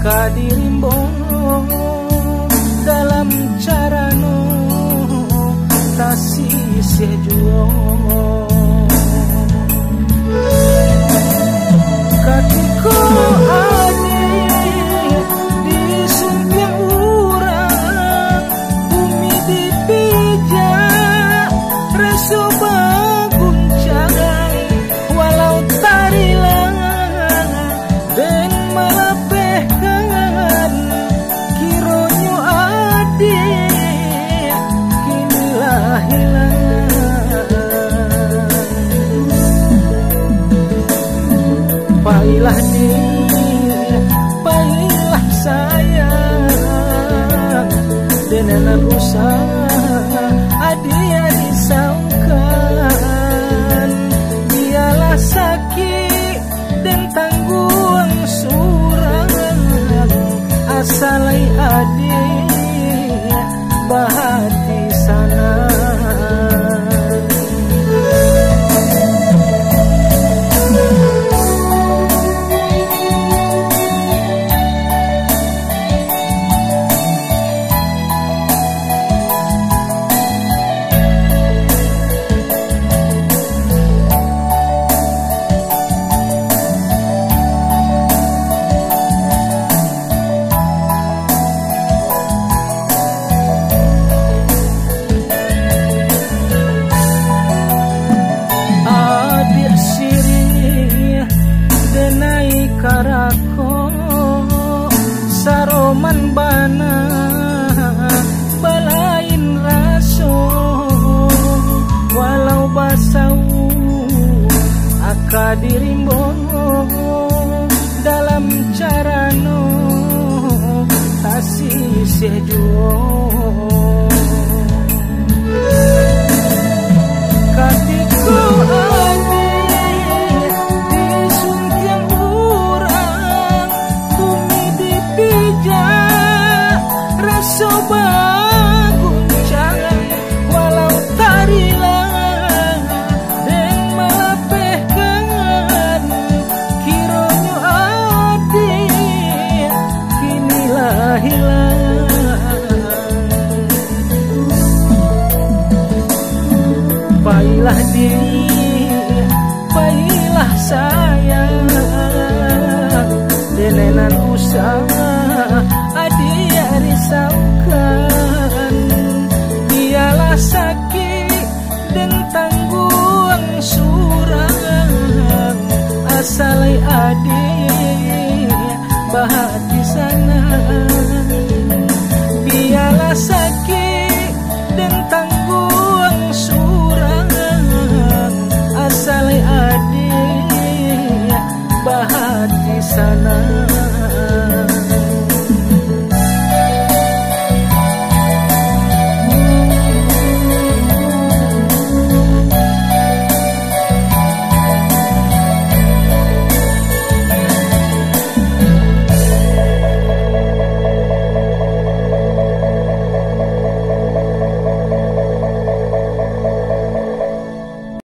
Kadirimbo dalam carano tasih juo katiko adi disumping urang bumi dipijak reso baguncang walau tarilang dan melapehkan kironyo adi kinilah hilang pailah dia pailah sayang dengan usaha adia disaukan dialah sakit dan tanggung surang asalai adik bahati sana karako saroman bana balain raso walau basau akadirimbo dalam carano tasih sejuo katiko soba guncang walau tarilang dan melapehkan kironyo adi kinilah hilang pailah diri pailah sayang denenan usaha adia risaukan dialah sakit dan tanggung surang asalai adik bahati sana dialah sakit dan tanggung surang asalai adik bahati sana